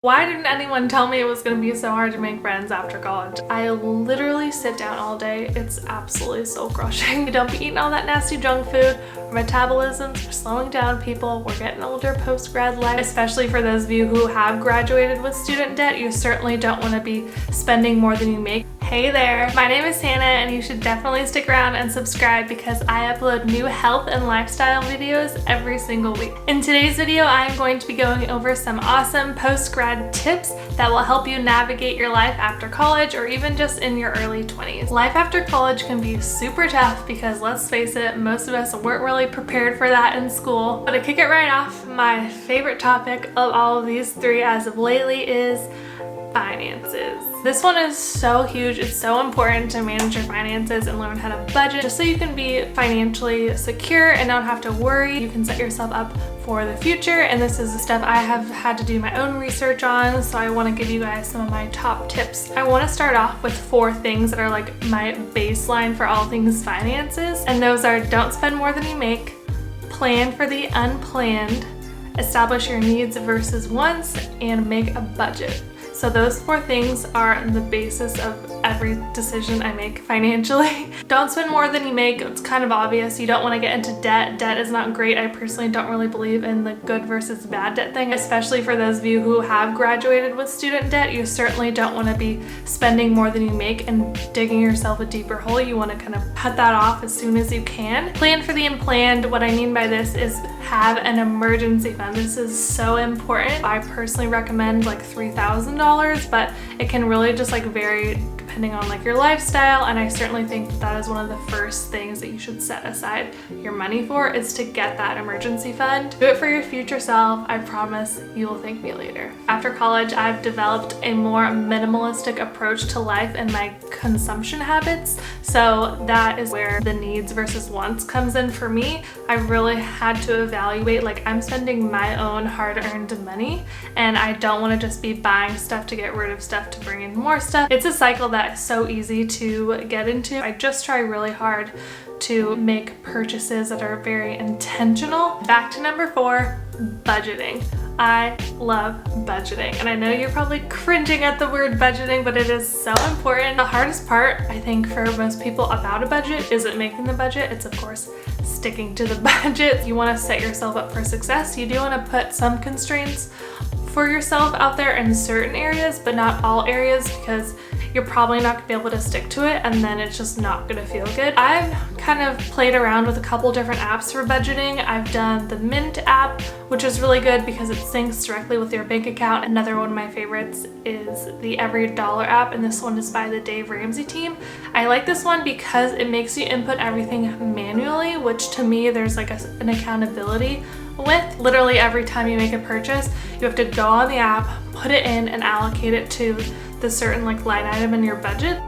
Why didn't anyone tell me it was going to be so hard to make friends after college? I literally sit down all day. It's absolutely soul crushing. Don't be eating all that nasty junk food. Our metabolisms are slowing down, people. We're getting older post-grad life. Especially for those of you who have graduated with student debt, you certainly don't want to be spending more than you make. Hey there, my name is Hannah and you should definitely stick around and subscribe because I upload new health and lifestyle videos every single week. In today's video, I am going to be going over some awesome post-grad tips that will help you navigate your life after college or even just in your early 20s. Life after college can be super tough because let's face it, most of us weren't really prepared for that in school. But to kick it right off, my favorite topic of all of these three as of lately is finances. This one is so huge. It's so important to manage your finances and learn how to budget just so you can be financially secure and not have to worry. You can set yourself up for the future, and this is the stuff I have had to do my own research on, so I want to give you guys some of my top tips. I want to start off with 4 things that are like my baseline for all things finances, and those are: don't spend more than you make, plan for the unplanned, establish your needs versus wants, and make a budget. So those 4 things are the basis of every decision I make financially. Don't spend more than you make. It's kind of obvious. You don't want to get into debt. Debt is not great. I personally don't really believe in the good versus bad debt thing, especially for those of you who have graduated with student debt. You certainly don't want to be spending more than you make and digging yourself a deeper hole. You want to kind of cut that off as soon as you can. Plan for the unplanned. What I mean by this is have an emergency fund. This is so important. I personally recommend like $3,000, but it can really just like vary depending on like your lifestyle, and I certainly think that is one of the first things that you should set aside your money for, is to get that emergency fund. Do it for your future self. I promise you will thank me later. After college, I've developed a more minimalistic approach to life and my consumption habits, so that is where the needs versus wants comes in for me. I really had to evaluate, like, I'm spending my own hard-earned money and I don't want to just be buying stuff to get rid of stuff to bring in more stuff. It's a cycle that is so easy to get into. I just try really hard to make purchases that are very intentional. Back to number 4, budgeting. I love budgeting, and I know you're probably cringing at the word budgeting, but it is so important. The hardest part, I think, for most people about a budget isn't making the budget. It's of course sticking to the budget. You want to set yourself up for success. You do want to put some constraints for yourself out there in certain areas, but not all areas, because you're probably not gonna be able to stick to it and then it's just not gonna feel good. I've kind of played around with a couple different apps for budgeting. I've done the Mint app, which is really good because it syncs directly with your bank account. Another one of my favorites is the Every Dollar app, and this one is by the Dave Ramsey team. I like this one because it makes you input everything manually, which to me there's like an accountability with. Literally every time you make a purchase, you have to go on the app, put it in, and allocate it to the certain like line item in your budget.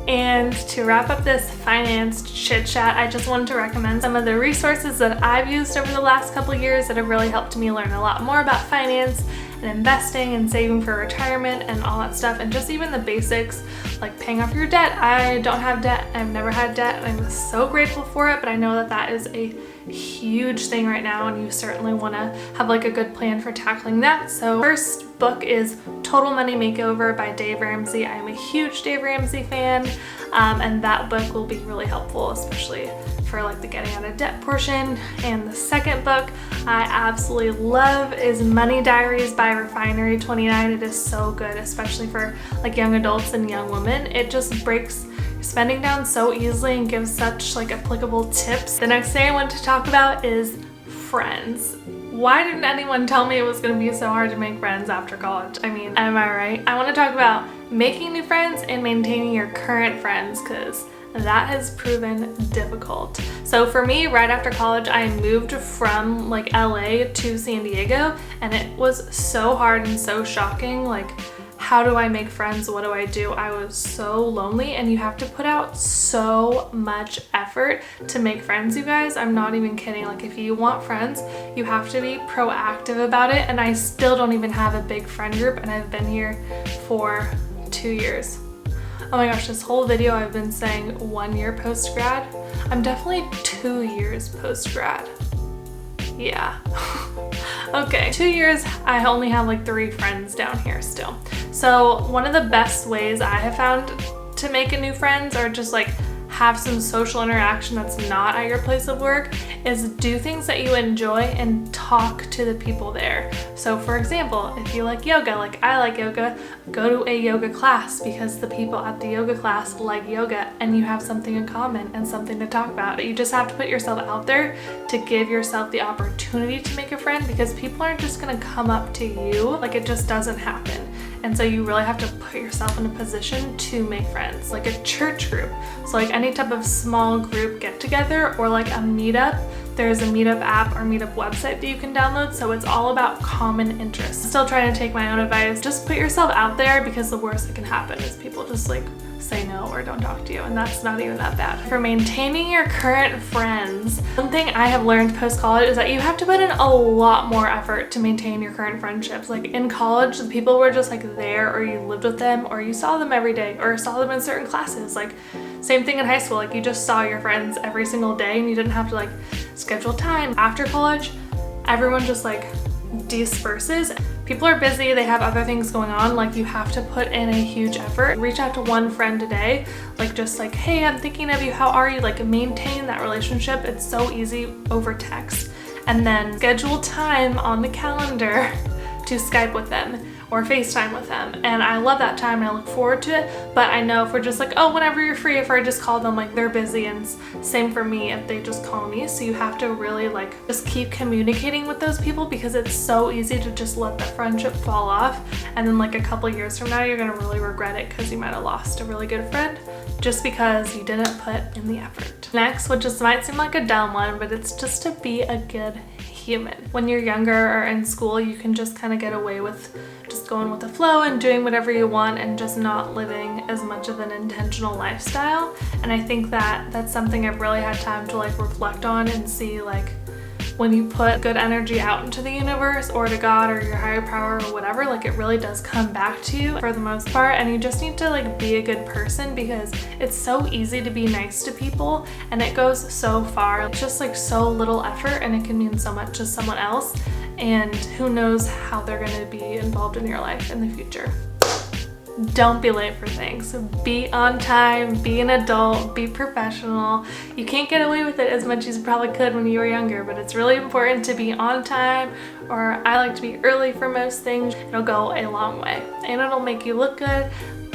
And to wrap up this finance chit chat, I just wanted to recommend some of the resources that I've used over the last couple years that have really helped me learn a lot more about finance and investing and saving for retirement and all that stuff, and just even the basics like paying off your debt. I don't have debt. I've never had debt, and I'm so grateful for it, but I know that that is a huge thing right now, and you certainly want to have like a good plan for tackling that. So first book is Total Money Makeover by Dave Ramsey. I'm a huge Dave Ramsey fan, and that book will be really helpful, especially for like the getting out of debt portion. And the second book I absolutely love is Money Diaries by Refinery 29. It is so good, especially for like young adults and young women. It just breaks spending down so easily and gives such like applicable tips. The next thing I want to talk about is friends. Why didn't anyone tell me it was going to be so hard to make friends after college? I mean, am I right? I want to talk about making new friends and maintaining your current friends, because that has proven difficult. So for me, right after college, I moved from like LA to San Diego, and it was so hard and so shocking. Like, how do I make friends? What do I do? I was so lonely, and you have to put out so much effort to make friends, you guys. I'm not even kidding. Like, if you want friends, you have to be proactive about it, and I still don't even have a big friend group, and I've been here for 2 years. Oh my gosh, this whole video I've been saying 1 year post-grad. I'm definitely 2 years post-grad. Yeah. Okay, 2 years, I only have like 3 friends down here still. So one of the best ways I have found to make a new friends or just like have some social interaction that's not at your place of work is do things that you enjoy and talk to the people there. So for example, if you like yoga, like I like yoga, go to a yoga class because the people at the yoga class like yoga and you have something in common and something to talk about. You just have to put yourself out there to give yourself the opportunity to make a friend, because people aren't just gonna come up to you. Like, it just doesn't happen. And so you really have to put yourself in a position to make friends, like a church group. So like any type of small group get together or like a meetup. There's a meetup app or meetup website that you can download. So it's all about common interests. Still trying to take my own advice. Just put yourself out there, because the worst that can happen is people just like say no or don't talk to you, and that's not even that bad. For maintaining your current friends, one thing I have learned post-college is that you have to put in a lot more effort to maintain your current friendships. Like in college, the people were just like there, or you lived with them, or you saw them every day, or saw them in certain classes. Like same thing in high school, like you just saw your friends every single day and you didn't have to like schedule time. After college, everyone just like disperses. People are busy, they have other things going on. Like you have to put in a huge effort. Reach out to one friend a day, like just like, hey, I'm thinking of you, how are you? Like maintain that relationship. It's so easy over text. And then schedule time on the calendar to Skype with them or FaceTime with them. And I love that time and I look forward to it. But I know if we're just like, oh, whenever you're free, if I just call them, like they're busy, and same for me if they just call me. So you have to really like just keep communicating with those people, because it's so easy to just let that friendship fall off. And then like a couple years from now, you're gonna really regret it because you might have lost a really good friend just because you didn't put in the effort. Next, which just might seem like a dumb one, but it's just to be a good human. When you're younger or in school, you can just kind of get away with just going with the flow and doing whatever you want and just not living as much of an intentional lifestyle. And I think that that's something I've really had time to like reflect on and see, like when you put good energy out into the universe or to God or your higher power or whatever, like it really does come back to you for the most part. And you just need to like be a good person, because it's so easy to be nice to people and it goes so far. It's just like so little effort and it can mean so much to someone else, and who knows how they're going to be involved in your life in the future. Don't be late for things. Be on time, be an adult, be professional. You can't get away with it as much as you probably could when you were younger, but it's really important to be on time, or I like to be early for most things. It'll go a long way and it'll make you look good,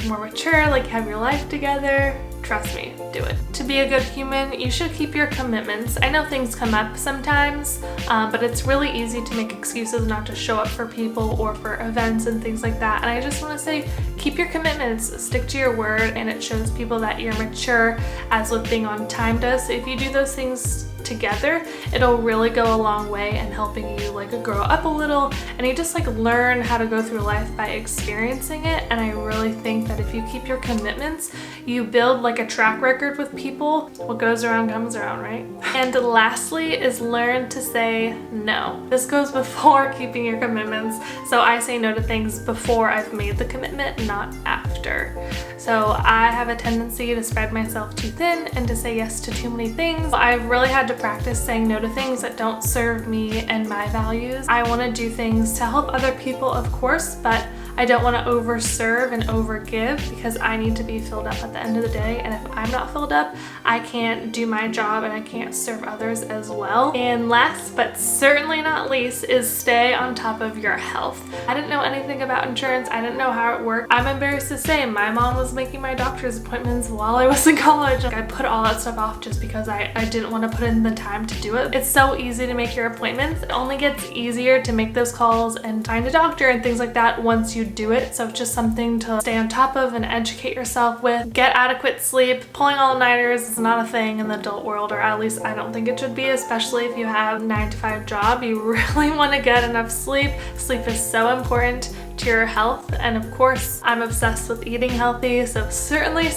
more mature, like you have your life together. Trust me, do it. To be a good human, you should keep your commitments. I know things come up sometimes, but it's really easy to make excuses not to show up for people or for events and things like that. And I just want to say, keep your commitments, stick to your word, and it shows people that you're mature, as with being on time does. So if you do those things together, it'll really go a long way in helping you like grow up a little, and you just like learn how to go through life by experiencing it. And I really think that if you keep your commitments, you build like a track record with people. What goes around comes around, right? And lastly is learn to say no. This goes before keeping your commitments. So I say no to things before I've made the commitment, not after. So I have a tendency to spread myself too thin and to say yes to too many things. I've really had to practice saying no to things that don't serve me and my values. I want to do things to help other people, of course, but I don't want to overserve and overgive, because I need to be filled up at the end of the day. And if I'm not filled up, I can't do my job and I can't serve others as well. And last but certainly not least is stay on top of your health. I didn't know anything about insurance. I didn't know how it worked. I'm embarrassed to say my mom was making my doctor's appointments while I was in college. Like, I put all that stuff off just because I didn't want to put in the time to do it. It's so easy to make your appointments. It only gets easier to make those calls and find a doctor and things like that once you do it. So it's just something to stay on top of and educate yourself with. Get adequate sleep. Pulling all-nighters is not a thing in the adult world, or at least I don't think it should be, especially if you have a 9-to-5 job. You really want to get enough sleep. Sleep is so important to your health. And of course, I'm obsessed with eating healthy, so certainly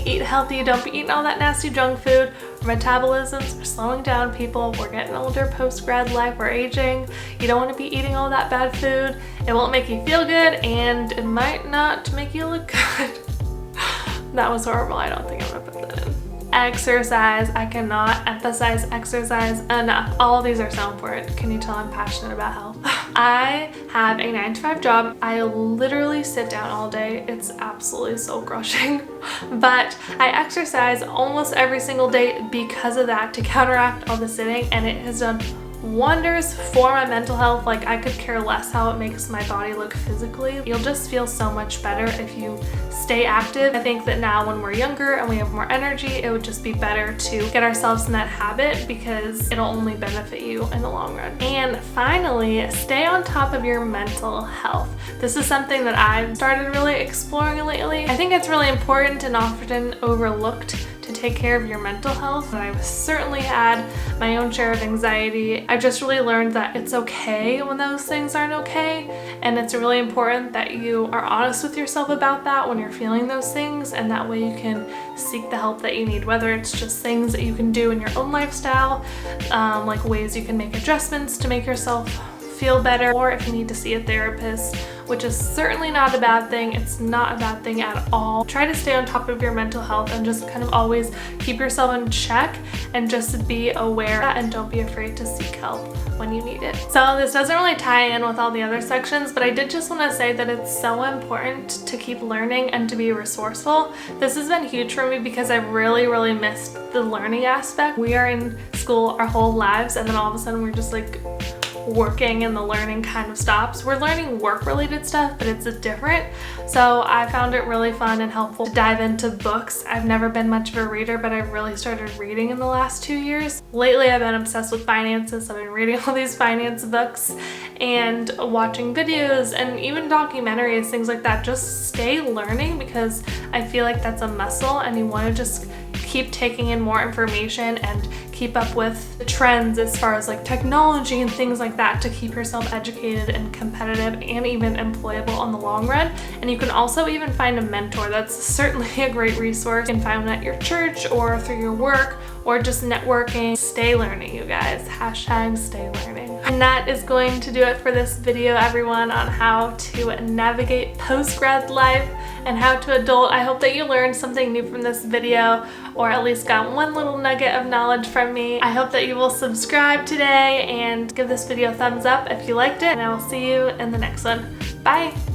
eat healthy. Don't be eating all that nasty junk food. Our metabolisms are slowing down, people. We're getting older, post-grad life, we're aging. You don't want to be eating all that bad food. It won't make you feel good, and it might not make you look good. That was horrible. I don't think I'm gonna put that in. Exercise. I cannot emphasize exercise enough. All of these are so important. Can you tell I'm passionate about health? I have a 9-to-5 job. I literally sit down all day. It's absolutely soul crushing. But I exercise almost every single day because of that, to counteract all the sitting, and it has done wonders for my mental health. Like, I could care less how it makes my body look physically. You'll just feel so much better if you stay active. I think that now when we're younger and we have more energy, it would just be better to get ourselves in that habit because it'll only benefit you in the long run. And finally, stay on top of your mental health. This is something that I've started really exploring lately. I think it's really important and often overlooked to take care of your mental health. And I've certainly had my own share of anxiety. I've just really learned that it's okay when those things aren't okay, and it's really important that you are honest with yourself about that when you're feeling those things, and that way you can seek the help that you need, whether it's just things that you can do in your own lifestyle, like ways you can make adjustments to make yourself feel better, or if you need to see a therapist, which is certainly not a bad thing. It's not a bad thing at all. Try to stay on top of your mental health and just kind of always keep yourself in check, and just be aware and don't be afraid to seek help when you need it. So this doesn't really tie in with all the other sections, but I did just want to say that it's so important to keep learning and to be resourceful. This has been huge for me because I've really missed the learning aspect. We are in school our whole lives, and then all of a sudden we're just like working and the learning kind of stops. We're learning work-related stuff, but it's different. So I found it really fun and helpful to dive into books. I've never been much of a reader, but I've really started reading in the last 2 years. Lately, I've been obsessed with finances. I've been reading all these finance books and watching videos and even documentaries, things like that. Just stay learning, because I feel like that's a muscle, and you want to just keep taking in more information and keep up with the trends as far as like technology and things like that, to keep yourself educated and competitive and even employable on the long run. And you can also even find a mentor. That's certainly a great resource. You can find one at your church or through your work, or just networking. Stay learning, you guys. Hashtag stay learning. And that is going to do it for this video, everyone, on how to navigate post-grad life and how to adult. I hope that you learned something new from this video, or at least got one little nugget of knowledge from me. I hope that you will subscribe today and give this video a thumbs up if you liked it, and I will see you in the next one. Bye!